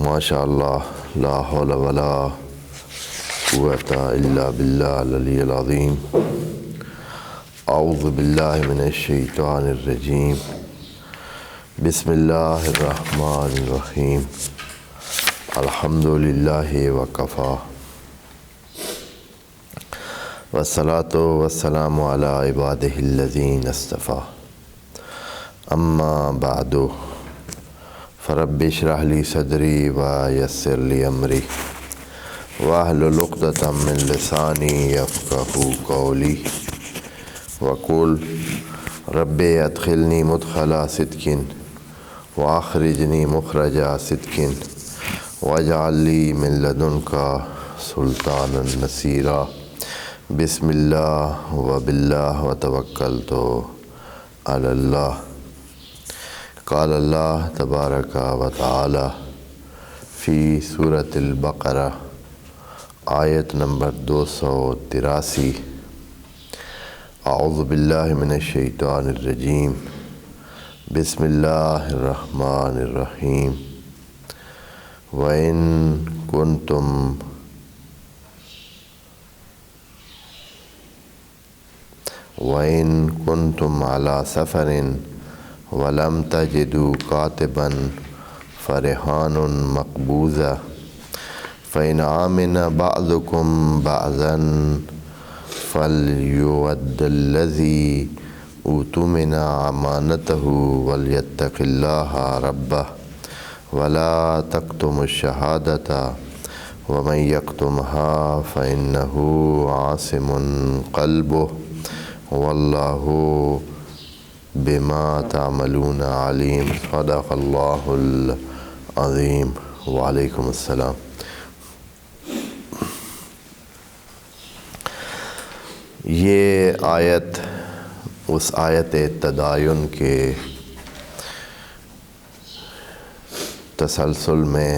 ماشاء اللہ لا حول ولا قوۃ الا باللہ العلی العظیم۔ اعوذ باللہ من الشیطان الرجیم، بسم اللہ الرحمن الرحیم، الحمد للہ وکفیٰ، والصلاۃ والسلام علی عبادہ الذین اصطفیٰ، اما بعد، فرب اشرح لی صدری ویسر لی امری واحلل عقدۃ من لسانی یفقہوا قولی، وقل رب ادخلنی مدخل صدق واخرجنی مخرج صدق واجعل لی من لدنک سلطانا نصیرا۔ بسم اللہ وباللہ وتوکلت علی اللہ۔ قال اللہ تبارک و تعالی فی سورۃ البقرہ، آیت نمبر 283، اعوذ باللہ من الشیطان الرجیم، بسم اللہ الرحمن الرحیم، وَإِن كنتم علی سفر وَلَمْ تَجِدُوا كَاتِبًا فَرِهَانٌ مَقْبُوضَةٌ فَإِنْ آمَنَ بَعْضُكُمْ بَعْضًا فَلْيُؤَدِّ الَّذِي اؤْتُمِنَ أَمَانَتَهُ وَلْيَتَّقِ اللَّهَ رَبَّهُ وَلَا تَكْتُمُوا الشَّهَادَةَ وَمَنْ يَكْتُمْهَا فَإِنَّهُ عَاصِمٌ قَلْبُهُ وَاللَّهُ بما تعملون علیم۔ صدق اللہ العظیم۔ وعلیکم السلام۔ یہ آیت اس آیت تداین کے تسلسل میں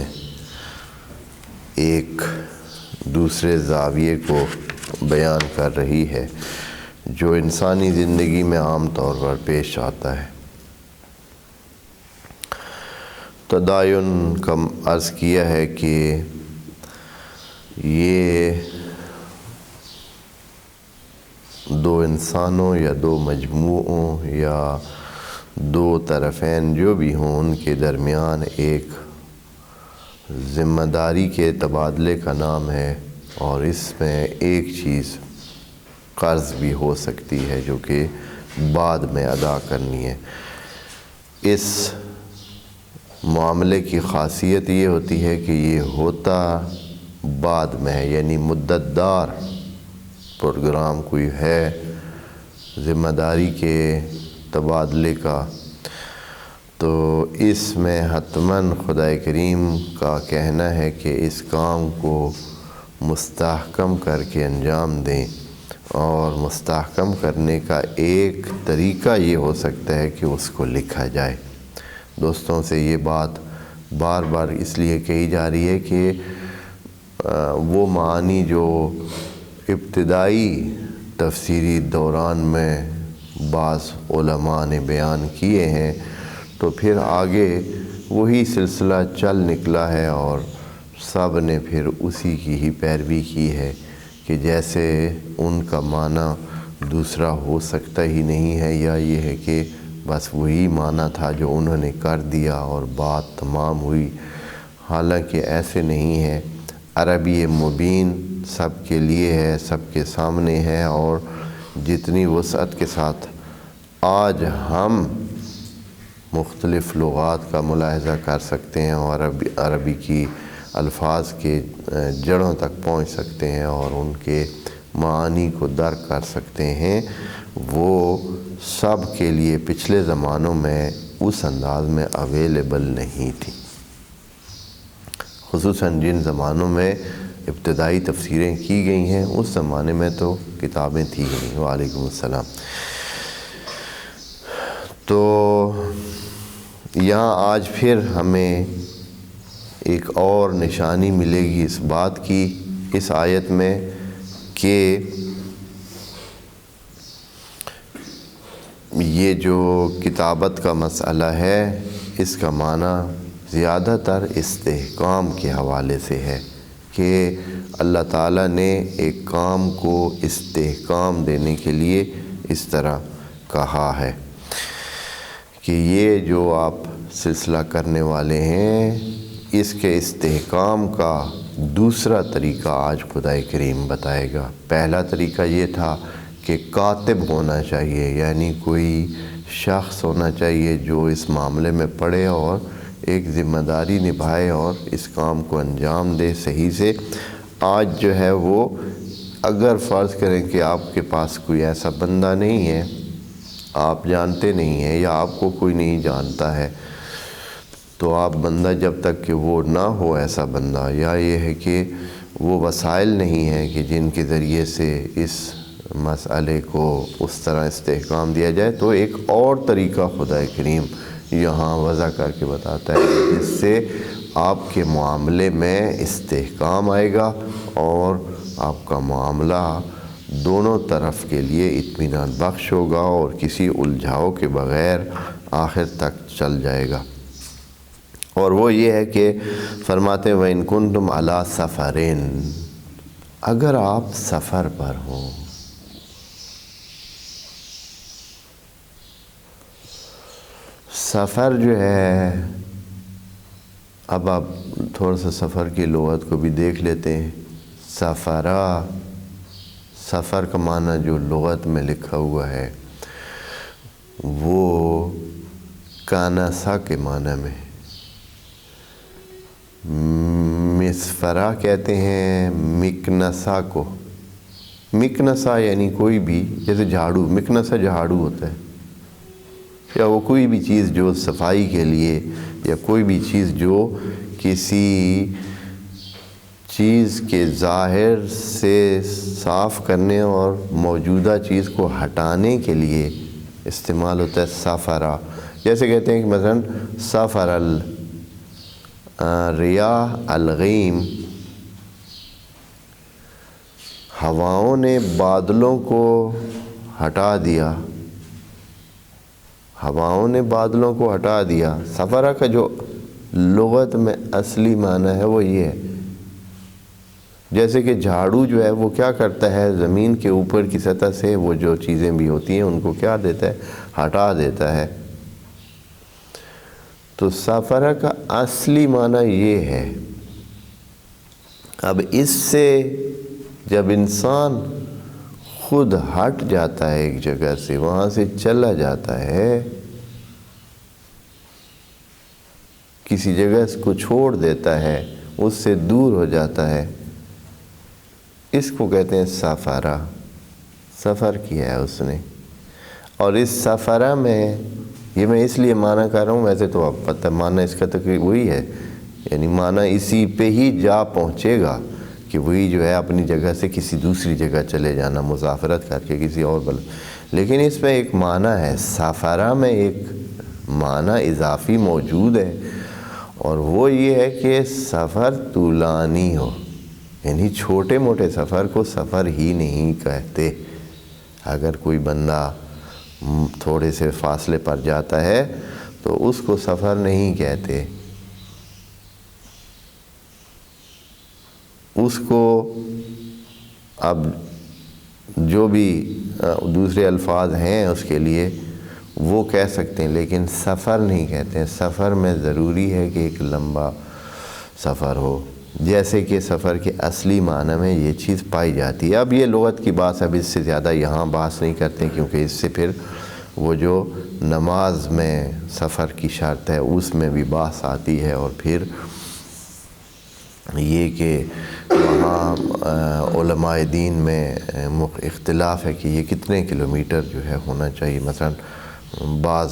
ایک دوسرے زاویے کو بیان کر رہی ہے جو انسانی زندگی میں عام طور پر پیش آتا ہے۔ تداین کا عرض کیا ہے کہ یہ دو انسانوں یا دو مجموعوں یا دو طرفین جو بھی ہوں ان کے درمیان ایک ذمہ داری کے تبادلے کا نام ہے، اور اس میں ایک چیز قرض بھی ہو سکتی ہے جو کہ بعد میں ادا کرنی ہے۔ اس معاملے کی خاصیت یہ ہوتی ہے کہ یہ ہوتا بعد میں ہے، یعنی مدت دار پروگرام کوئی ہے ذمہ داری کے تبادلے کا، تو اس میں حتماً خدا کریم کا کہنا ہے کہ اس کام کو مستحکم کر کے انجام دیں، اور مستحکم کرنے کا ایک طریقہ یہ ہو سکتا ہے کہ اس کو لکھا جائے۔ دوستوں سے یہ بات بار بار اس لیے کہی جا رہی ہے کہ وہ معانی جو ابتدائی تفسیری دوران میں بعض علماء نے بیان کیے ہیں، تو پھر آگے وہی سلسلہ چل نکلا ہے اور سب نے پھر اسی کی ہی پیروی کی ہے کہ جیسے ان کا معنی دوسرا ہو سکتا ہی نہیں ہے، یا یہ ہے کہ بس وہی معنی تھا جو انہوں نے کر دیا اور بات تمام ہوئی۔ حالانکہ ایسے نہیں ہے۔ عربی مبین سب کے لیے ہے، سب کے سامنے ہے، اور جتنی وسعت کے ساتھ آج ہم مختلف لغات کا ملاحظہ کر سکتے ہیں اور عربی کی الفاظ کے جڑوں تک پہنچ سکتے ہیں اور ان کے معانی کو درک کر سکتے ہیں، وہ سب کے لیے پچھلے زمانوں میں اس انداز میں اویلیبل نہیں تھی۔ خصوصاً جن زمانوں میں ابتدائی تفسیریں کی گئی ہیں اس زمانے میں تو کتابیں تھی ہی نہیں۔ وعلیکم السلام۔ تو یہاں آج پھر ہمیں ایک اور نشانی ملے گی اس بات کی اس آیت میں کہ یہ جو کتابت کا مسئلہ ہے اس کا معنی زیادہ تر استحکام کے حوالے سے ہے کہ اللہ تعالیٰ نے ایک کام کو استحکام دینے کے لیے اس طرح کہا ہے کہ یہ جو آپ سلسلہ کرنے والے ہیں اس کے استحکام کا دوسرا طریقہ آج خدا کریم بتائے گا۔ پہلا طریقہ یہ تھا کہ کاتب ہونا چاہیے، یعنی کوئی شخص ہونا چاہیے جو اس معاملے میں پڑھے اور ایک ذمہ داری نبھائے اور اس کام کو انجام دے صحیح سے۔ آج جو ہے وہ اگر فرض کریں کہ آپ کے پاس کوئی ایسا بندہ نہیں ہے، آپ جانتے نہیں ہیں یا آپ کو کوئی نہیں جانتا ہے، تو آپ بندہ جب تک کہ وہ نہ ہو ایسا بندہ، یا یہ ہے کہ وہ وسائل نہیں ہیں کہ جن کے ذریعے سے اس مسئلے کو اس طرح استحکام دیا جائے، تو ایک اور طریقہ خدا کریم یہاں وضع کر کے بتاتا ہے جس سے آپ کے معاملے میں استحکام آئے گا اور آپ کا معاملہ دونوں طرف کے لیے اطمینان بخش ہوگا اور کسی الجھاؤ کے بغیر آخر تک چل جائے گا۔ اور وہ یہ ہے کہ فرماتے ہیں وَإِن كُنتُمْ عَلَىٰ سَفَرٍ، اگر آپ سفر پر ہوں، سفر جو ہے، اب آپ تھوڑا سا سفر کی لغت کو بھی دیکھ لیتے ہیں۔ سفرا، سفر کا معنی جو لغت میں لکھا ہوا ہے وہ کانسا کے معنی میں، مسفرا کہتے ہیں مکنسا کو۔ مکنسا یعنی کوئی بھی، جیسے جھاڑو، مکنسا جھاڑو ہوتا ہے، یا وہ کوئی بھی چیز جو صفائی کے لیے، یا کوئی بھی چیز جو کسی چیز کے ظاہر سے صاف کرنے اور موجودہ چیز کو ہٹانے کے لیے استعمال ہوتا ہے سفرا۔ جیسے کہتے ہیں کہ مثلا سفر الریاح الغیم، ہواؤں نے بادلوں کو ہٹا دیا، ہواؤں نے بادلوں کو ہٹا دیا۔ سفرہ کا جو لغت میں اصلی معنی ہے وہ یہ ہے، جیسے کہ جھاڑو جو ہے وہ کیا کرتا ہے، زمین کے اوپر کی سطح سے وہ جو چیزیں بھی ہوتی ہیں ان کو کیا دیتا ہے، ہٹا دیتا ہے۔ تو سفرہ کا اصلی معنی یہ ہے۔ اب اس سے جب انسان خود ہٹ جاتا ہے ایک جگہ سے، وہاں سے چلا جاتا ہے، کسی جگہ کو چھوڑ دیتا ہے، اس سے دور ہو جاتا ہے، اس کو کہتے ہیں سفرہ۔ سفر کیا ہے اس نے، اور اس سفرہ میں، یہ میں اس لیے معنی کر رہا ہوں، ویسے تو آپ پتہ معنی اس کا تقریب وہی ہے، یعنی معنی اسی پہ ہی جا پہنچے گا کہ وہی جو ہے اپنی جگہ سے کسی دوسری جگہ چلے جانا، مسافرت کر کے کسی اور لیکن اس میں ایک معنی ہے، سفرہ میں ایک معنی اضافی موجود ہے، اور وہ یہ ہے کہ سفر طولانی ہو، یعنی چھوٹے موٹے سفر کو سفر ہی نہیں کہتے۔ اگر کوئی بندہ تھوڑے سے فاصلے پر جاتا ہے تو اس کو سفر نہیں کہتے، اس کو اب جو بھی دوسرے الفاظ ہیں اس کے لیے وہ کہہ سکتے ہیں، لیکن سفر نہیں کہتے ہیں۔ سفر میں ضروری ہے کہ ایک لمبا سفر ہو، جیسے کہ سفر کے اصلی معنی میں یہ چیز پائی جاتی ہے۔ اب یہ لغت کی بات، اب اس سے زیادہ یہاں بحث نہیں کرتے، کیونکہ اس سے پھر وہ جو نماز میں سفر کی شرط ہے اس میں بھی بحث آتی ہے، اور پھر یہ کہ وہاں علماء دین میں اختلاف ہے کہ یہ کتنے کلومیٹر جو ہے ہونا چاہیے۔ مثلا بعض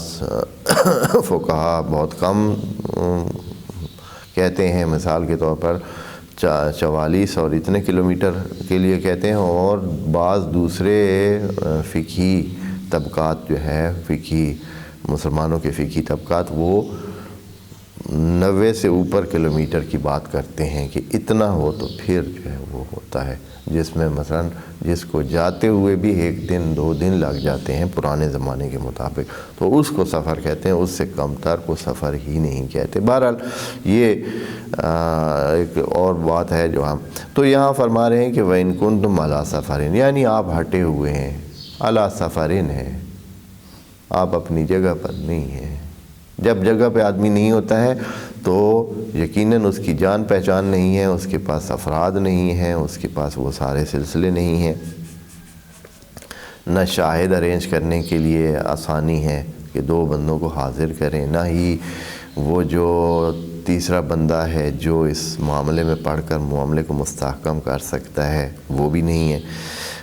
فقہا بہت کم کہتے ہیں، مثال کے طور پر 44 اور اتنے کلومیٹر کے لیے کہتے ہیں، اور بعض دوسرے فقہی طبقات جو ہے، فقہی مسلمانوں کے فقہی طبقات، وہ 90 سے اوپر کلومیٹر کی بات کرتے ہیں کہ اتنا ہو تو پھر جو ہے وہ ہوتا ہے، جس میں مثلا جس کو جاتے ہوئے بھی 1 دن 2 دن لگ جاتے ہیں پرانے زمانے کے مطابق، تو اس کو سفر کہتے ہیں، اس سے کم تر کو سفر ہی نہیں کہتے۔ بہرحال یہ ایک اور بات ہے جو ہم تو یہاں فرما رہے ہیں کہ وَإِن كُنتُمْ عَلَىٰ سَفَرٍ، یعنی آپ ہٹے ہوئے ہیں، عَلَىٰ سَفَرٍ ہیں، آپ اپنی جگہ پر نہیں ہیں۔ جب جگہ پہ آدمی نہیں ہوتا ہے تو یقیناً اس کی جان پہچان نہیں ہے، اس کے پاس افراد نہیں ہیں، اس کے پاس وہ سارے سلسلے نہیں ہیں، نہ شاہد ارینج کرنے کے لیے آسانی ہے کہ 2 بندوں کو حاضر کریں، نہ ہی وہ جو تیسرا بندہ ہے جو اس معاملے میں پڑھ کر معاملے کو مستحکم کر سکتا ہے، وہ بھی نہیں ہے۔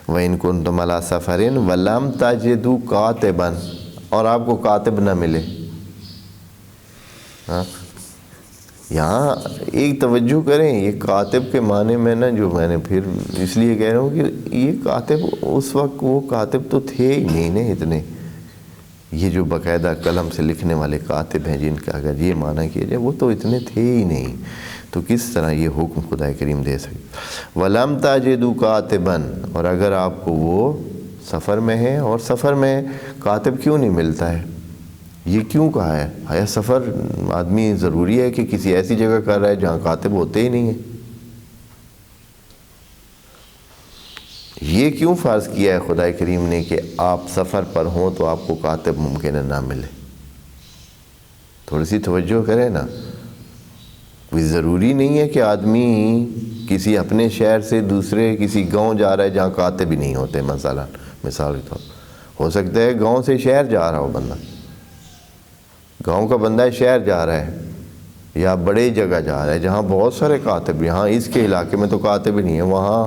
وَإِن كُنتُمْ عَلَىٰ سَفَرٍ وَلَمْ تَجِدُوا كَاتِبًا، اور آپ کو کاتب نہ ملے۔ یہاں ایک توجہ کریں، یہ کاتب کے معنی میں نا جو میں نے پھر اس لیے کہہ رہا ہوں کہ یہ کاتب اس وقت وہ کاتب تو تھے ہی نہیں نا اتنے، یہ جو باقاعدہ قلم سے لکھنے والے کاتب ہیں جن کا اگر یہ معنی کیا جائے وہ تو اتنے تھے ہی نہیں، تو کس طرح یہ حکم خدا کریم دے سکتے۔ وَلَمْ تَجِدُوا كَاتِبًا، اور اگر آپ کو وہ سفر میں ہے، اور سفر میں کاتب کیوں نہیں ملتا ہے، یہ کیوں کہا ہے؟ آیا سفر آدمی ضروری ہے کہ کسی ایسی جگہ کر رہا ہے جہاں کاتب ہوتے ہی نہیں ہیں؟ یہ کیوں فرض کیا ہے خدا کریم نے کہ آپ سفر پر ہوں تو آپ کو کاتب ممکن ہے نہ ملے؟ تھوڑی سی توجہ کریں نا، کوئی ضروری نہیں ہے کہ آدمی کسی اپنے شہر سے دوسرے کسی گاؤں جا رہا ہے جہاں کاتب ہی نہیں ہوتے، مثلا مثال کے طور ہو سکتا ہے گاؤں سے شہر جا رہا ہو بندہ، گاؤں کا بندہ شہر جا رہا ہے یا بڑے جگہ جا رہا ہے جہاں بہت سارے کاتب، یہاں اس کے علاقے میں تو کاتب ہی نہیں ہے، وہاں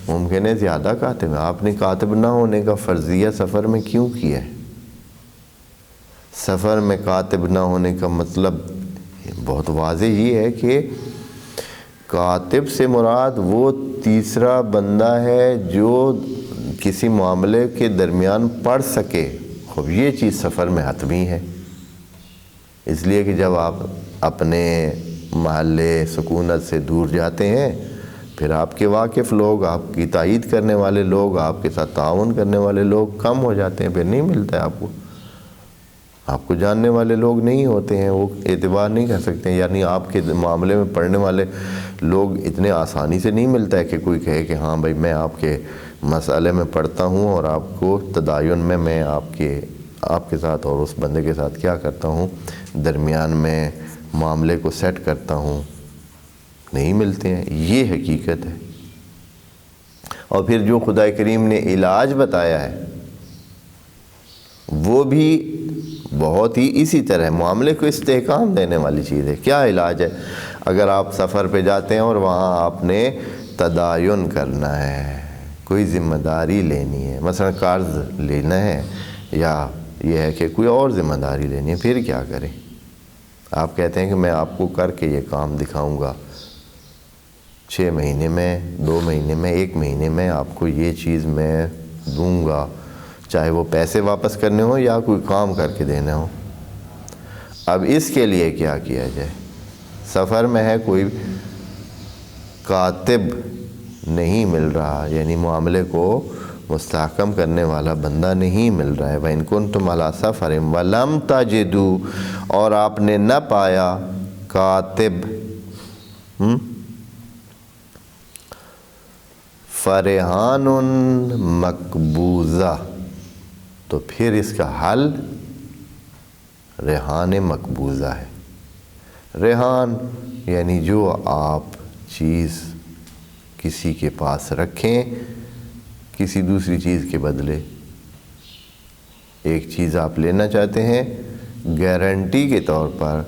ممکن ہے زیادہ کاتب ہیں۔ آپ نے کاتب نہ ہونے کا فرضیہ سفر میں کیوں کیا ہے؟ سفر میں کاتب نہ ہونے کا مطلب بہت واضح یہ ہے کہ کاتب سے مراد وہ تیسرا بندہ ہے جو کسی معاملے کے درمیان پڑھ سکے۔ خب یہ چیز سفر میں حتمی ہے، اس لیے کہ جب آپ اپنے محلے سکونت سے دور جاتے ہیں پھر آپ کے واقف لوگ، آپ کی تائید کرنے والے لوگ، آپ کے ساتھ تعاون کرنے والے لوگ کم ہو جاتے ہیں، پھر نہیں ملتا ہے آپ کو جاننے والے لوگ نہیں ہوتے ہیں، وہ اعتبار نہیں کر سکتے ہیں، یعنی آپ کے معاملے میں پڑھنے والے لوگ اتنے آسانی سے نہیں ملتا ہے کہ کوئی کہے کہ ہاں بھائی میں آپ کے مسئلے میں پڑھتا ہوں اور آپ کو تداین میں آپ کے ساتھ اور اس بندے کے ساتھ کیا کرتا ہوں، درمیان میں معاملے کو سیٹ کرتا ہوں، نہیں ملتے ہیں، یہ حقیقت ہے۔ اور پھر جو خدا کریم نے علاج بتایا ہے وہ بھی بہت ہی اسی طرح معاملے کو استحکام دینے والی چیز ہے۔ کیا علاج ہے؟ اگر آپ سفر پہ جاتے ہیں اور وہاں آپ نے تداین کرنا ہے، کوئی ذمہ داری لینی ہے، مثلا قرض لینا ہے یا یہ ہے کہ کوئی اور ذمہ داری لینی ہے، پھر کیا کریں؟ آپ کہتے ہیں کہ میں آپ کو کر کے یہ کام دکھاؤں گا، 6 مہینے میں، 2 مہینے میں، 1 مہینے میں آپ کو یہ چیز میں دوں گا، چاہے وہ پیسے واپس کرنے ہوں یا کوئی کام کر کے دینا ہو۔ اب اس کے لیے کیا کیا جائے؟ سفر میں ہے، کوئی کاتب نہیں مل رہا، یعنی معاملے کو مستحکم کرنے والا بندہ نہیں مل رہا ہے۔ وَإِن كُنتُمْ عَلَىٰ سَفَرٍ وَلَمْ تَجِدُوا، اور آپ نے نہ پایا کاتب، فَرِحَانٌ مَقْبُوضَہ، تو پھر اس کا حل ریحان مقبوضہ ہے۔ ریحان یعنی جو آپ چیز کسی کے پاس رکھیں کسی دوسری چیز کے بدلے، ایک چیز آپ لینا چاہتے ہیں گارنٹی کے طور پر،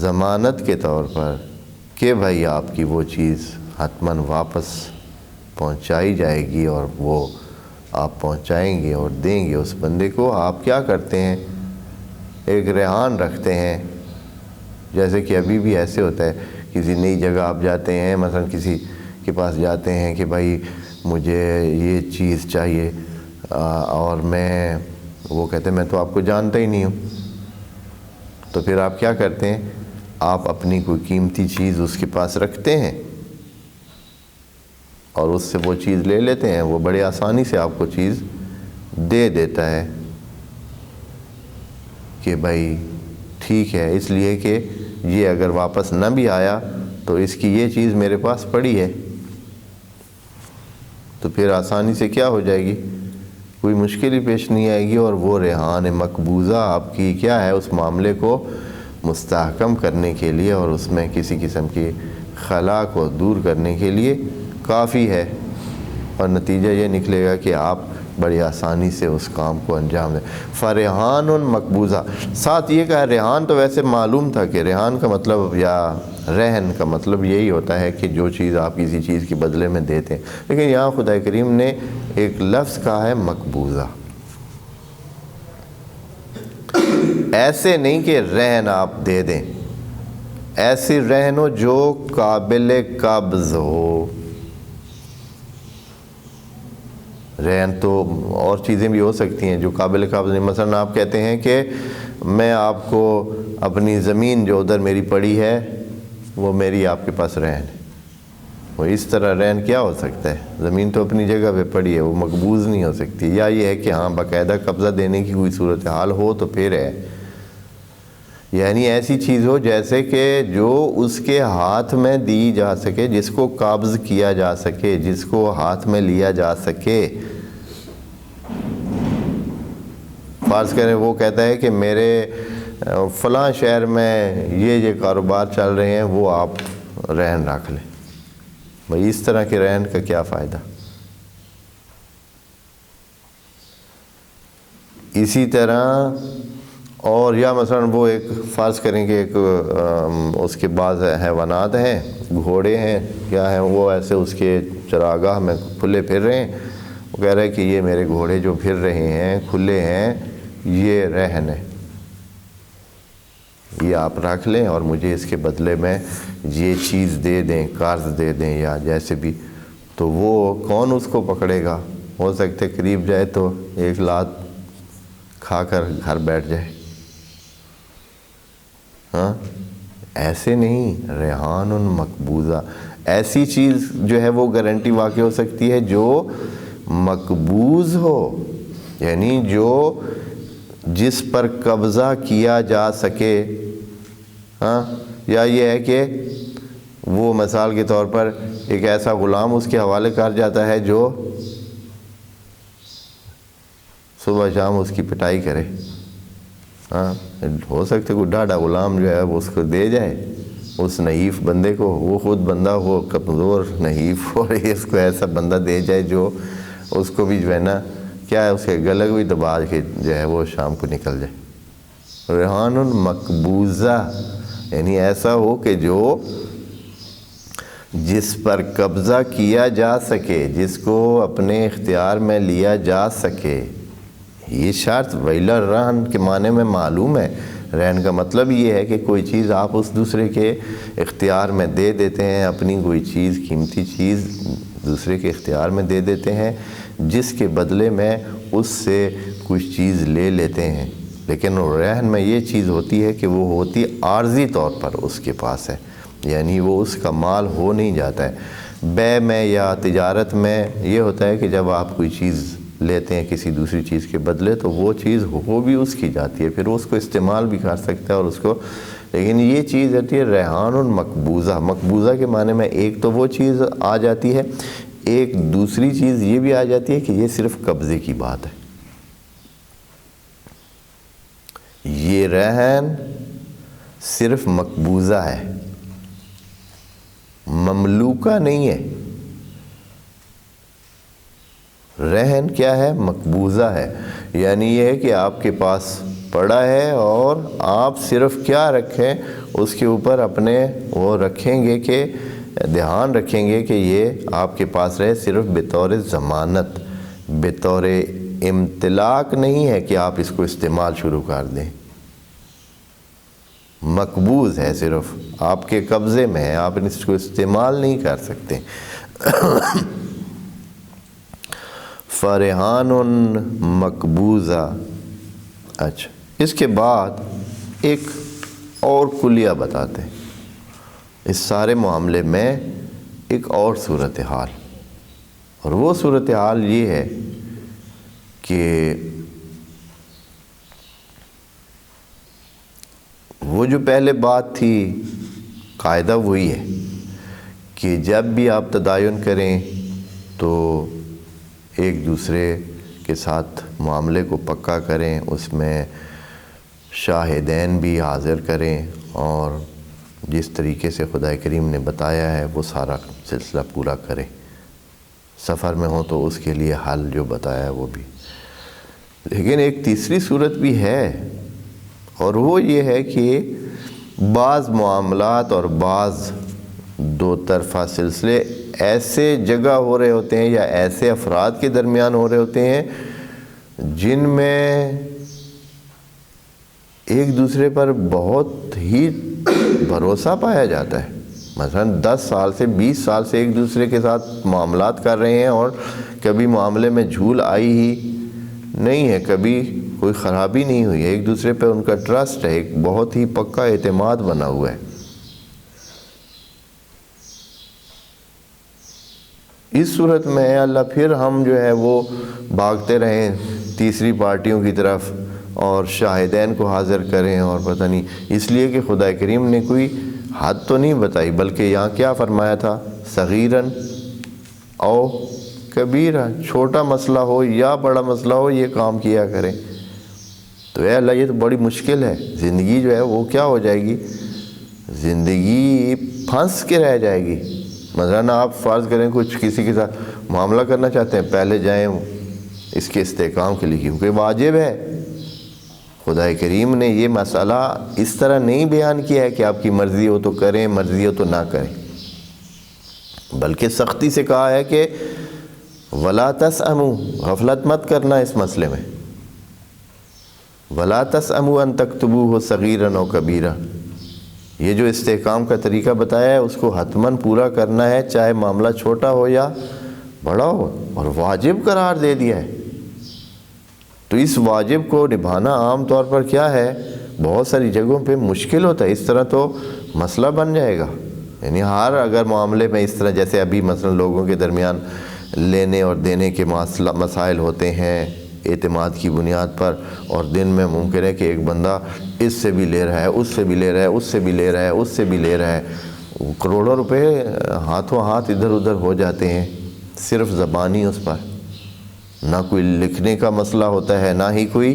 ضمانت کے طور پر کہ بھائی آپ کی وہ چیز حتماً واپس پہنچائی جائے گی اور وہ آپ پہنچائیں گے اور دیں گے اس بندے کو، آپ کیا کرتے ہیں؟ ایک ریحان رکھتے ہیں۔ جیسے کہ ابھی بھی ایسے ہوتا ہے، کسی نئی جگہ آپ جاتے ہیں، مثلا کسی کے پاس جاتے ہیں کہ بھائی مجھے یہ چیز چاہیے، اور وہ کہتے ہیں میں تو آپ کو جانتا ہی نہیں ہوں، تو پھر آپ کیا کرتے ہیں؟ آپ اپنی کوئی قیمتی چیز اس کے پاس رکھتے ہیں اور اس سے وہ چیز لے لیتے ہیں، وہ بڑی آسانی سے آپ کو چیز دے دیتا ہے کہ بھائی ٹھیک ہے، اس لیے کہ یہ اگر واپس نہ بھی آیا تو اس کی یہ چیز میرے پاس پڑی ہے، تو پھر آسانی سے کیا ہو جائے گی، کوئی مشکل ہی پیش نہیں آئے گی، اور وہ ریحان مقبوضہ آپ کی کیا ہے، اس معاملے کو مستحکم کرنے کے لیے اور اس میں کسی قسم کی خلا کو دور کرنے کے لیے کافی ہے، اور نتیجہ یہ نکلے گا کہ آپ بڑی آسانی سے اس کام کو انجام دیں۔ فریحان مقبوضہ، ساتھ یہ کہا ریحان تو ویسے معلوم تھا کہ ریحان کا مطلب یا رہن کا مطلب یہی ہوتا ہے کہ جو چیز آپ کسی چیز کے بدلے میں دیتے ہیں، لیکن یہاں خدا کریم نے ایک لفظ کہا ہے مقبوضہ، ایسے نہیں کہ رہن آپ دے دیں، ایسی رہن ہو جو قابل قبض ہو۔ رہن تو اور چیزیں بھی ہو سکتی ہیں جو قابل قبض نہیں، مثلا آپ کہتے ہیں کہ میں آپ کو اپنی زمین جو ادھر میری پڑی ہے وہ میری آپ کے پاس رہن ہے، وہ اس طرح رہن کیا ہو سکتا ہے، زمین تو اپنی جگہ پہ پڑی ہے، وہ مقبوض نہیں ہو سکتی، یا یہ ہے کہ ہاں باقاعدہ قبضہ دینے کی کوئی صورتحال ہو تو پھر ہے، یعنی ایسی چیز ہو جیسے کہ جو اس کے ہاتھ میں دی جا سکے، جس کو قابض کیا جا سکے، جس کو ہاتھ میں لیا جا سکے۔ فرض کریں وہ کہتا ہے کہ میرے فلاں شہر میں یہ کاروبار چل رہے ہیں، وہ آپ رہن رکھ لیں، بھئی اس طرح کے رہن کا کیا فائدہ؟ اسی طرح اور یا مثلا وہ ایک فرض کریں کہ ایک اس کے بعض حیوانات ہیں، گھوڑے ہیں کیا ہیں، وہ ایسے اس کے چراگاہ میں کھلے پھر رہے ہیں، وہ کہہ رہے ہیں کہ یہ میرے گھوڑے جو پھر رہے ہیں کھلے ہیں، یہ رہن ہے، یہ آپ رکھ لیں اور مجھے اس کے بدلے میں یہ چیز دے دیں، قرض دے دیں یا جیسے بھی، تو وہ کون اس کو پکڑے گا؟ ہو سکتے قریب جائے تو ایک لات کھا کر گھر بیٹھ جائے۔ ہاں ایسے نہیں، ریحان مقبوضہ، ایسی چیز جو ہے وہ گارنٹی واقع ہو سکتی ہے جو مقبوض ہو، یعنی جو جس پر قبضہ کیا جا سکے۔ ہاں یا یہ ہے کہ وہ مثال کے طور پر ایک ایسا غلام اس کے حوالے کر جاتا ہے جو صبح شام اس کی پٹائی کرے۔ ہاں ہو سکتا ہے کوئی ڈاڈا غلام جو ہے وہ اس کو دے جائے اس نحیف بندے کو، وہ خود بندہ ہو کمزور نحیف ہو، اس کو ایسا بندہ دے جائے جو اس کو بھی جو ہے نا کیا ہے، اس کے گلے کو بھی دبا کے جو ہے وہ شام کو نکل جائے۔ ریحان مقبوضہ یعنی ایسا ہو کہ جو جس پر قبضہ کیا جا سکے، جس کو اپنے اختیار میں لیا جا سکے۔ یہ شرط ویلا رہن کے معنی میں معلوم ہے، رہن کا مطلب یہ ہے کہ کوئی چیز آپ اس دوسرے کے اختیار میں دے دیتے ہیں، اپنی کوئی چیز قیمتی چیز دوسرے کے اختیار میں دے دیتے ہیں، جس کے بدلے میں اس سے کچھ چیز لے لیتے ہیں، لیکن رہن میں یہ چیز ہوتی ہے کہ وہ ہوتی عارضی طور پر اس کے پاس ہے، یعنی وہ اس کا مال ہو نہیں جاتا ہے۔ بے میں یا تجارت میں یہ ہوتا ہے کہ جب آپ کوئی چیز لیتے ہیں کسی دوسری چیز کے بدلے تو وہ چیز ہو بھی اس کی جاتی ہے، پھر اس کو استعمال بھی کر سکتا ہے اور اس کو، لیکن یہ چیز ہوتی ہے ریحان مقبوضہ۔ مقبوضہ کے معنی میں ایک تو وہ چیز آ جاتی ہے، ایک دوسری چیز یہ بھی آ جاتی ہے کہ یہ صرف قبضے کی بات ہے، یہ رہن صرف مقبوضہ ہے، مملوکہ نہیں ہے۔ رہن کیا ہے؟ مقبوضہ ہے، یعنی یہ ہے کہ آپ کے پاس پڑا ہے اور آپ صرف کیا رکھیں، اس کے اوپر اپنے وہ رکھیں گے کہ دھیان رکھیں گے کہ یہ آپ کے پاس رہے، صرف بطور ضمانت، بطور امتلاک نہیں ہے کہ آپ اس کو استعمال شروع کر دیں۔ مقبوض ہے، صرف آپ کے قبضے میں ہے، آپ اس کو استعمال نہیں کر سکتے۔ فریحان مقبوضہ۔ اچھا اس کے بعد ایک اور کلیہ بتاتے ہیں، اس سارے معاملے میں ایک اور صورتحال، اور وہ صورتحال یہ ہے کہ وہ جو پہلے بات تھی، قاعدہ وہی ہے کہ جب بھی آپ تداین کریں تو ایک دوسرے کے ساتھ معاملے کو پکا کریں، اس میں شاہدین بھی حاضر کریں، اور جس طریقے سے خدا کریم نے بتایا ہے وہ سارا سلسلہ پورا کریں۔ سفر میں ہو تو اس کے لیے حل جو بتایا ہے وہ بھی۔ لیکن ایک تیسری صورت بھی ہے، اور وہ یہ ہے کہ بعض معاملات اور بعض دو طرفہ سلسلے ایسے جگہ ہو رہے ہوتے ہیں یا ایسے افراد کے درمیان ہو رہے ہوتے ہیں جن میں ایک دوسرے پر بہت ہی بھروسہ پایا جاتا ہے۔ مثلا 10 سال سے 20 سال سے ایک دوسرے کے ساتھ معاملات کر رہے ہیں، اور کبھی معاملے میں جھول آئی ہی نہیں ہے، کبھی کوئی خرابی نہیں ہوئی ہے، ایک دوسرے پہ ان کا ٹرسٹ ہے، ایک بہت ہی پکا اعتماد بنا ہوا ہے۔ اس صورت میں اللہ پھر ہم جو ہے وہ بھاگتے رہیں تیسری پارٹیوں کی طرف اور شاہدین کو حاضر کریں، اور پتہ نہیں، اس لیے کہ خدا کریم نے کوئی حد تو نہیں بتائی، بلکہ یہاں کیا فرمایا تھا؟ صغیراً او کبیرہ، چھوٹا مسئلہ ہو یا بڑا مسئلہ ہو یہ کام کیا کریں۔ تو اے اللہ، یہ تو بڑی مشکل ہے، زندگی جو ہے وہ کیا ہو جائے گی؟ زندگی پھنس کے رہ جائے گی۔ مثلاً آپ فرض کریں کچھ کسی کے ساتھ معاملہ کرنا چاہتے ہیں، پہلے جائیں اس کے استحکام کے لیے، کیونکہ واجب ہے۔ خدا کریم نے یہ مسئلہ اس طرح نہیں بیان کیا ہے کہ آپ کی مرضی ہو تو کریں، مرضی ہو تو نہ کریں، بلکہ سختی سے کہا ہے کہ وَلَا تَسْأَمُوا، غفلت مت کرنا اس مسئلے میں۔ وَلَا تَسْأَمُوا أَن تَكْتُبُوهُ صَغِيرًا أَوْ كَبِيرًا، یہ جو استحکام کا طریقہ بتایا ہے اس کو حتماً پورا کرنا ہے، چاہے معاملہ چھوٹا ہو یا بڑا ہو، اور واجب قرار دے دیا ہے۔ تو اس واجب کو نبھانا عام طور پر کیا ہے، بہت ساری جگہوں پہ مشکل ہوتا ہے، اس طرح تو مسئلہ بن جائے گا۔ یعنی ہر اگر معاملے میں اس طرح، جیسے ابھی مثلا لوگوں کے درمیان لینے اور دینے کے مسائل ہوتے ہیں اعتماد کی بنیاد پر، اور دن میں ممکن ہے کہ ایک بندہ اس سے بھی لے رہا ہے، اس سے بھی لے رہا ہے، اس سے بھی لے رہا ہے، اس سے بھی لے رہا ہے، کروڑوں روپے ہاتھوں ہاتھ ادھر ادھر ہو جاتے ہیں صرف زبانی اس پر۔ نہ کوئی لکھنے کا مسئلہ ہوتا ہے، نہ ہی کوئی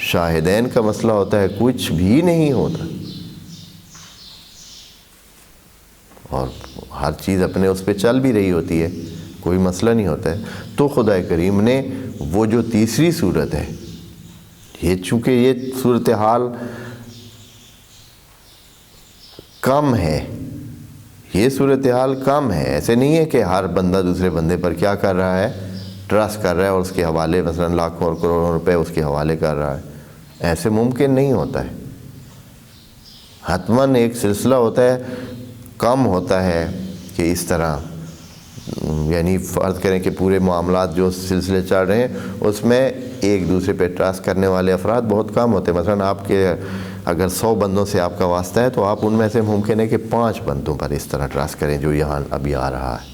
شاہدین کا مسئلہ ہوتا ہے، کچھ بھی نہیں ہوتا، اور ہر چیز اپنے اس پہ چل بھی رہی ہوتی ہے، کوئی مسئلہ نہیں ہوتا ہے۔ تو خدا کریم نے وہ جو تیسری صورت ہے، یہ چونکہ یہ صورتحال کم ہے، یہ صورتحال کم ہے، ایسے نہیں ہے کہ ہر بندہ دوسرے بندے پر کیا کر رہا ہے، ٹرسٹ کر رہا ہے اور اس کے حوالے مثلا لاکھوں اور کروڑوں روپے اس کے حوالے کر رہا ہے، ایسے ممکن نہیں ہوتا ہے۔ حتماً ایک سلسلہ ہوتا ہے، کم ہوتا ہے کہ اس طرح، یعنی فرض کریں کہ پورے معاملات جو سلسلے چل رہے ہیں اس میں ایک دوسرے پہ ٹرسٹ کرنے والے افراد بہت کم ہوتے ہیں۔ مثلا آپ کے اگر 100 بندوں سے آپ کا واسطہ ہے تو آپ ان میں سے ممکن ہے کہ 5 بندوں پر اس طرح ٹرسٹ کریں جو یہاں ابھی آ رہا ہے۔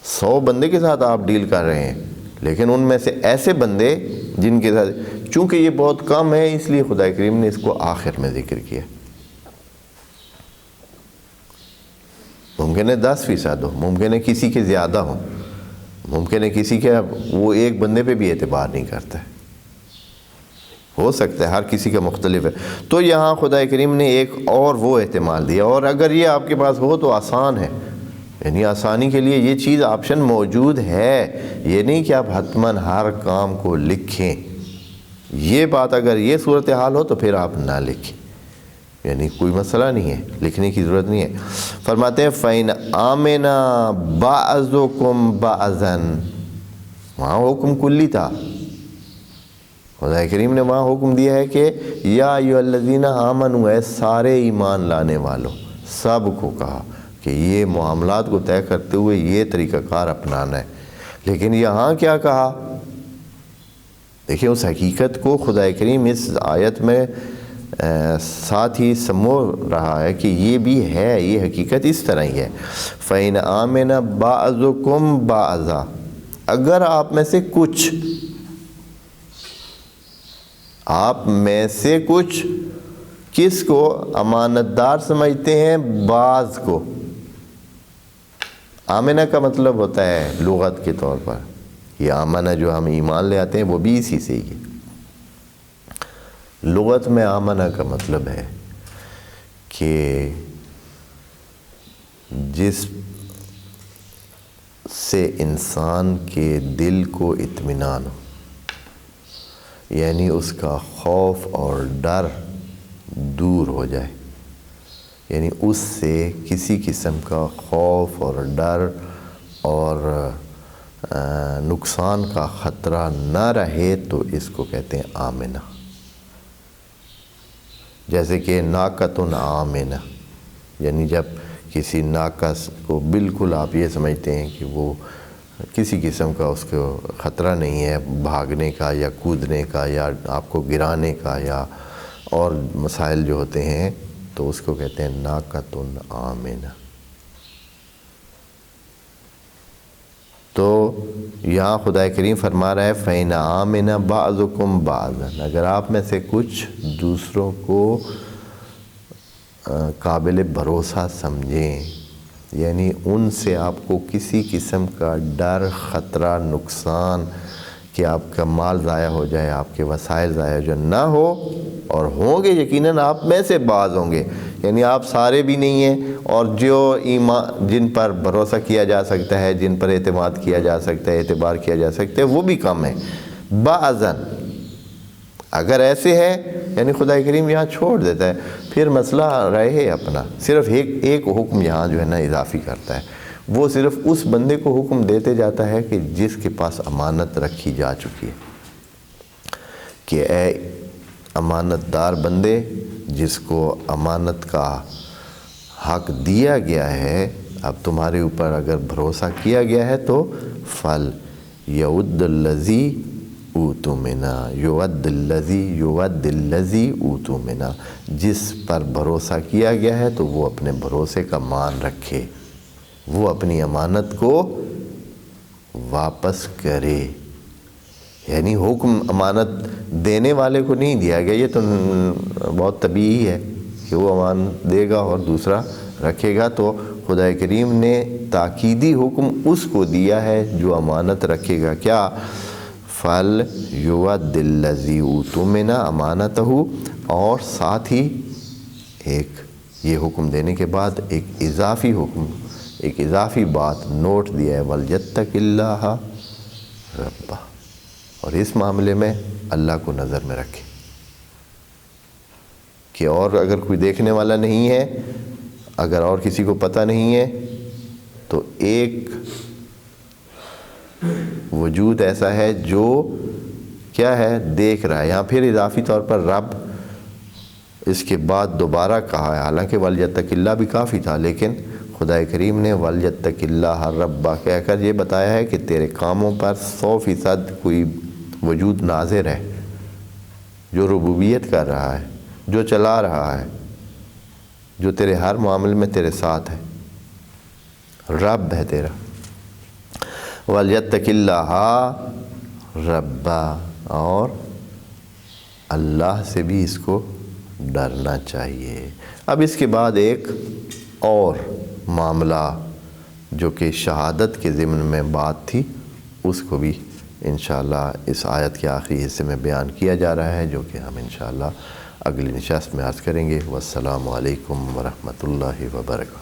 100 بندے کے ساتھ آپ ڈیل کر رہے ہیں، لیکن ان میں سے ایسے بندے جن کے ساتھ، چونکہ یہ بہت کم ہے اس لیے خدا کریم نے اس کو آخر میں ذکر کیا۔ ممکن ہے 10% ہو، ممکن ہے کسی کے زیادہ ہو، ممکن ہے کسی کے وہ ایک بندے پہ بھی اعتبار نہیں کرتا ہے، ہو سکتا ہے، ہر کسی کا مختلف ہے۔ تو یہاں خدا کریم نے ایک اور وہ احتمال دیا، اور اگر یہ آپ کے پاس ہو تو آسان ہے، یعنی آسانی کے لیے یہ چیز آپشن موجود ہے، یہ نہیں کہ آپ حتماً ہر کام کو لکھیں۔ یہ بات اگر یہ صورتحال ہو تو پھر آپ نہ لکھیں، یعنی کوئی مسئلہ نہیں ہے، لکھنے کی ضرورت نہیں ہے۔ فرماتے ہیں فَإِنْ آمَنَ بَعْضُكُمْ بَعْضًا، وہاں حکم کلی تھا، خدا کریم نے وہاں حکم دیا ہے کہ یا ایھا الذین آمنوا، اے سارے ایمان لانے والوں، سب کو کہا کہ یہ معاملات کو طے کرتے ہوئے یہ طریقہ کار اپنانا ہے۔ لیکن یہاں کیا کہا؟ دیکھیں اس حقیقت کو خدا کریم اس آیت میں ساتھ ہی سمو رہا ہے کہ یہ بھی ہے، یہ حقیقت اس طرح ہی ہے۔ فَإِنْ آمَنَ بَعْضُكُمْ بَعْضًا، اگر آپ میں سے کچھ کس کو امانت دار سمجھتے ہیں؟ بعض کو۔ آمنہ کا مطلب ہوتا ہے لغت کے طور پر، یہ آمنہ جو ہم ایمان لے آتے ہیں وہ بھی اسی سے ہی ہے۔ لغت میں آمنہ کا مطلب ہے کہ جس سے انسان کے دل کو اطمینان ہو، یعنی اس کا خوف اور ڈر دور ہو جائے، یعنی اس سے کسی قسم کا خوف اور ڈر اور نقصان کا خطرہ نہ رہے، تو اس کو کہتے ہیں آمنہ۔ جیسے کہ ناقۃ آمنہ، یعنی جب کسی ناقص کو بالکل آپ یہ سمجھتے ہیں کہ وہ کسی قسم کا اس کو خطرہ نہیں ہے بھاگنے کا یا کودنے کا یا آپ کو گرانے کا یا اور مسائل جو ہوتے ہیں، تو اس کو کہتے ہیں ناقۃ آمنہ۔ تو یہاں خدا کریم فرما رہا ہے فَإِنْ آمَنَ بَعْضُكُمْ بَعْضًا، اگر آپ میں سے کچھ دوسروں کو قابل بھروسہ سمجھیں، یعنی ان سے آپ کو کسی قسم کا ڈر، خطرہ، نقصان کہ آپ کا مال ضائع ہو جائے، آپ کے وسائل ضائع ہو جائے نہ ہو، اور ہوں گے یقیناً آپ میں سے بعض ہوں گے، یعنی آپ سارے بھی نہیں ہیں، اور جو ایمان جن پر بھروسہ کیا جا سکتا ہے، جن پر اعتماد کیا جا سکتا ہے، اعتبار کیا جا سکتا ہے، وہ بھی کم ہے۔ بعضاً، اگر ایسے ہے یعنی خدا کریم یہاں چھوڑ دیتا ہے، پھر مسئلہ رہے اپنا، صرف ایک حکم یہاں جو ہے نا اضافی کرتا ہے، وہ صرف اس بندے کو حکم دیتے جاتا ہے کہ جس کے پاس امانت رکھی جا چکی ہے، کہ اے امانت دار بندے، جس کو امانت کا حق دیا گیا ہے، اب تمہارے اوپر اگر بھروسہ کیا گیا ہے تو فَلْيَوَدِّ الَّذِي اوتوا منا، یود الذی اوتوا منا، جس پر بھروسہ کیا گیا ہے تو وہ اپنے بھروسے کا مان رکھے، وہ اپنی امانت کو واپس کرے۔ یعنی حکم امانت دینے والے کو نہیں دیا گیا، یہ تو بہت طبیعی ہے کہ وہ امانت دے گا اور دوسرا رکھے گا، تو خدا کریم نے تاکیدی حکم اس کو دیا ہے جو امانت رکھے گا۔ کیا؟ فَلْيُؤَدِّ الَّذِي اؤْتُمِنَ أَمَانَتَهُ، اور ساتھ ہی یہ حکم دینے کے بعد ایک اضافی حکم، ایک اضافی بات نوٹ دیا ہے، وَلْيَتَّقِ اللَّهَ رَبَّهُ، اور اس معاملے میں اللہ کو نظر میں رکھے کہ اور اگر کوئی دیکھنے والا نہیں ہے، اگر اور کسی کو پتہ نہیں ہے، تو ایک وجود ایسا ہے جو کیا ہے، دیکھ رہا ہے۔ یہاں پھر اضافی طور پر رب اس کے بعد دوبارہ کہا ہے، حالانکہ وَلْيَتَّقِ اللَّهَ بھی کافی تھا، لیکن خدا کریم نے وَلْيَتَّقِ اللَّهَ رَبَّهُ کہہ کر یہ بتایا ہے کہ تیرے کاموں پر 100% کوئی وجود ناظر ہے، جو ربوبیت کر رہا ہے، جو چلا رہا ہے، جو تیرے ہر معاملے میں تیرے ساتھ ہے، رب ہے تیرا۔ وَلْيَتَّقِ اللَّهَ رَبَّهُ، اور اللہ سے بھی اس کو ڈرنا چاہیے۔ اب اس کے بعد ایک اور معاملہ جو کہ شہادت کے ضمن میں بات تھی، اس کو بھی انشاءاللہ اس آیت کے آخری حصے میں بیان کیا جا رہا ہے، جو کہ ہم انشاءاللہ اگلی نشست میں عرض کریں گے۔ والسلام علیکم ورحمۃ اللہ وبرکاتہ۔